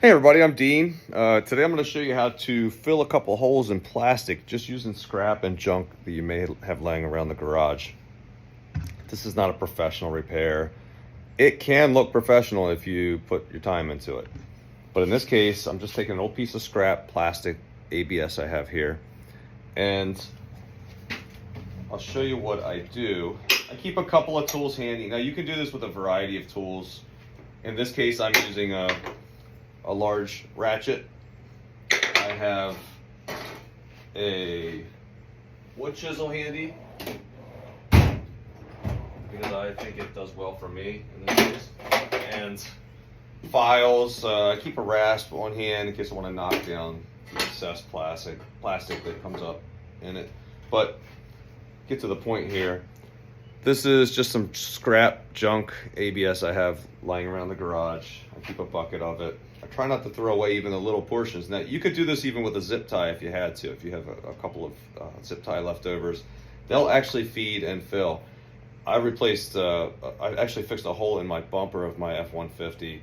Hey everybody, I'm Dean. Today I'm going to show you how to fill a couple holes in plastic just using scrap and junk that you may have laying around the garage. This is not a professional repair. It can look professional if you put your time into it. But in this case, I'm just taking an old piece of scrap plastic ABS I have here, and I'll show you what I do. I keep a couple of tools handy. Now you can do this with a variety of tools. In this case, I'm using a large ratchet. I have a wood chisel handy because I think it does well for me in this case. And files. I keep a rasp on hand in case I want to knock down the excess plastic that comes up in it. But get to the point here. This is just some scrap junk ABS I have lying around the garage. I keep a bucket of it. I try not to throw away even the little portions. Now, you could do this even with a zip tie if you had to. If you have a couple of zip tie leftovers, they'll actually feed and fill. I actually fixed a hole in my bumper of my F-150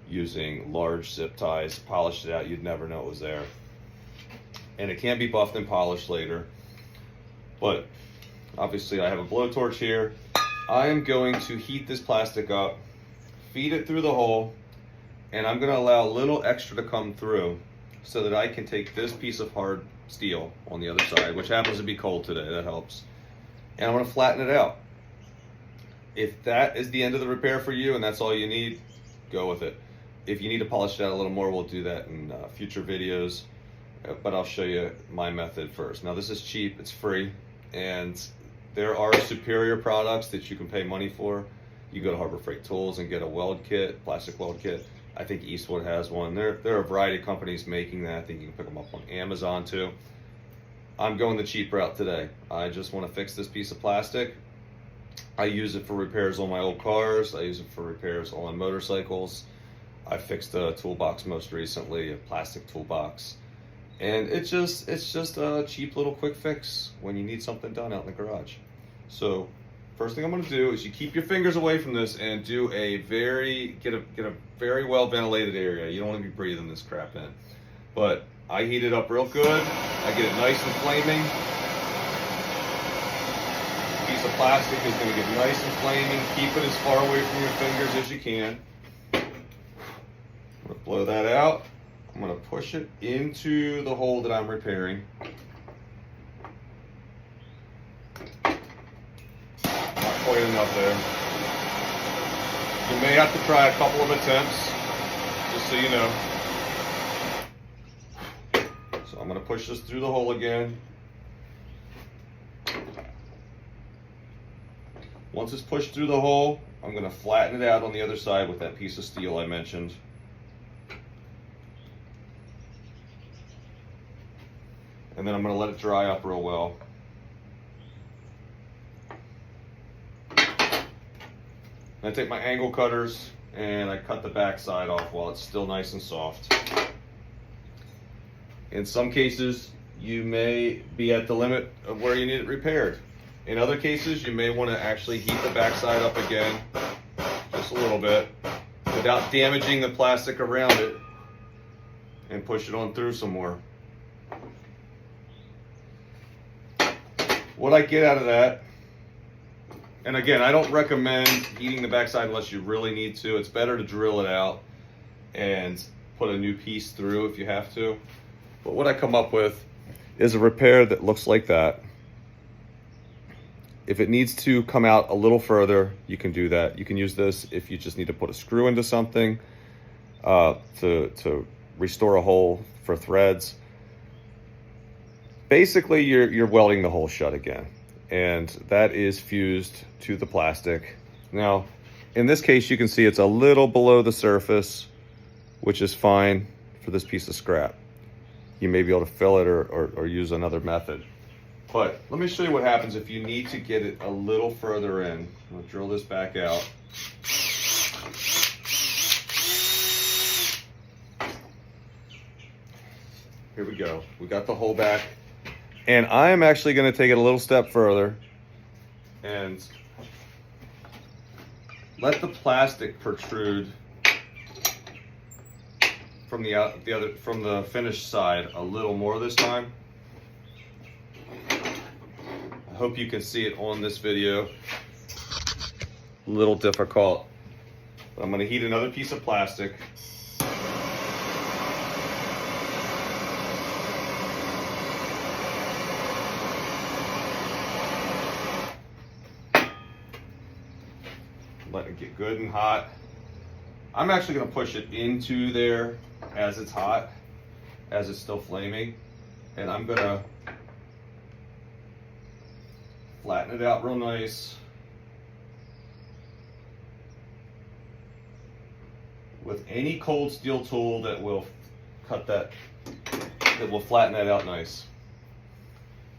using large zip ties, polished it out. You'd never know it was there. And it can be buffed and polished later. But obviously I have a blowtorch here. I am going to heat this plastic up, feed it through the hole, and I'm going to allow a little extra to come through so that I can take this piece of hard steel on the other side, which happens to be cold today, that helps, and I'm going to flatten it out. If that is the end of the repair for you and that's all you need, go with it. If you need to polish it out a little more, we'll do that in future videos, but I'll show you my method first. Now, this is cheap, it's free, and there are superior products that you can pay money for. You go to Harbor Freight Tools and get a weld kit, plastic weld kit. I think Eastwood has one. There are a variety of companies making that. I think you can pick them up on Amazon too. I'm going the cheap route today. I just want to fix this piece of plastic. I use it for repairs on my old cars. I use it for repairs on motorcycles. I fixed a toolbox most recently, a plastic toolbox. And it's just a cheap little quick fix when you need something done out in the garage. So first thing I'm going to do is you keep your fingers away from this and do get a very well ventilated area. You don't want to be breathing this crap in. But I heat it up real good. I get it nice and flaming. The piece of plastic is going to get nice and flaming. Keep it as far away from your fingers as you can. I'm going to blow that out. I'm going to push it into the hole that I'm repairing. Not quite enough there. You may have to try a couple of attempts, just so you know. So I'm going to push this through the hole again. Once it's pushed through the hole, I'm going to flatten it out on the other side with that piece of steel I mentioned. And then I'm going to let it dry up real well. I take my angle cutters and I cut the back side off while it's still nice and soft. In some cases, you may be at the limit of where you need it repaired. In other cases, you may want to actually heat the back side up again, just a little bit, without damaging the plastic around it, and push it on through some more. What I get out of that, and again, I don't recommend heating the backside unless you really need to. It's better to drill it out and put a new piece through if you have to. But what I come up with is a repair that looks like that. If it needs to come out a little further, you can do that. You can use this if you just need to put a screw into something to restore a hole for threads. Basically, you're welding the hole shut again, and that is fused to the plastic. Now, in this case, you can see it's a little below the surface, which is fine for this piece of scrap. You may be able to fill it or use another method. But let me show you what happens if you need to get it a little further in. I'm going to drill this back out. Here we go. We got the hole back. And I am actually going to take it a little step further and let the plastic protrude from the finished side a little more this time. I hope you can see it on this video. A little difficult. I'm going to heat another piece of plastic. Let it get good and hot. I'm actually going to push it into there as it's hot, as it's still flaming, and I'm going to flatten it out real nice with any cold steel tool that will will flatten that out nice.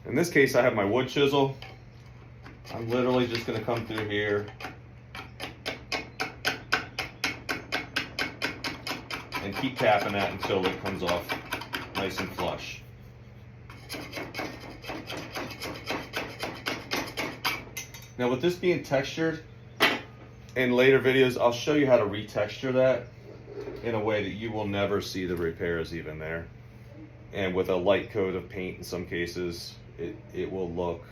In this case, I have my wood chisel. I'm literally just going to come through here and keep tapping that until it comes off nice and flush. Now with this being textured, in later videos I'll show you how to retexture that in a way that you will never see the repairs even there. And with a light coat of paint in some cases, it will look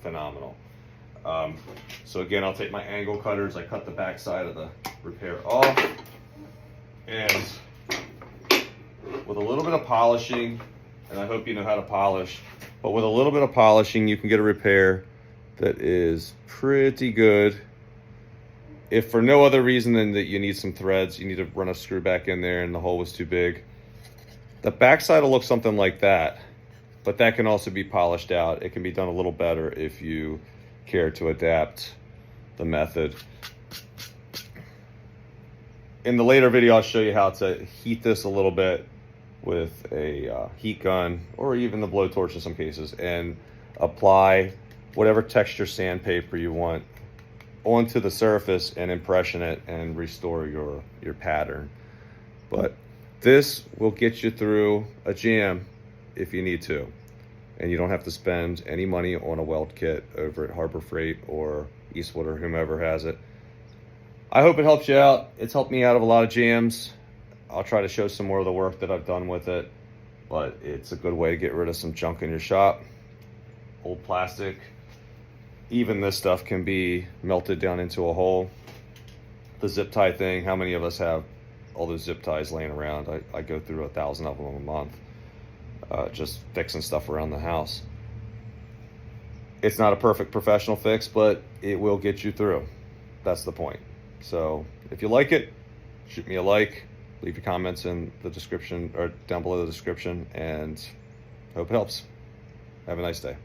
phenomenal. So again, I'll take my angle cutters, I cut the back side of the repair off. And with a little bit of polishing, and I hope you know how to polish, but with a little bit of polishing, you can get a repair that is pretty good. If for no other reason than that you need some threads, you need to run a screw back in there and the hole was too big. The backside will look something like that, but that can also be polished out. It can be done a little better if you care to adapt the method. In the later video, I'll show you how to heat this a little bit with a heat gun or even the blowtorch in some cases, and apply whatever texture sandpaper you want onto the surface and impression it and restore your pattern. But this will get you through a jam if you need to, and you don't have to spend any money on a weld kit over at Harbor Freight or Eastwood or whomever has it. I hope it helps you out. It's helped me out of a lot of jams. I'll try to show some more of the work that I've done with it, but it's a good way to get rid of some junk in your shop. Old plastic, even this stuff can be melted down into a hole. The zip tie thing, how many of us have all those zip ties laying around? I go through 1,000 of them a month, just fixing stuff around the house. It's not a perfect professional fix, but it will get you through. That's the point. So if you like it, shoot me a like, leave your comments in the description or down below the description, and hope it helps. Have a nice day.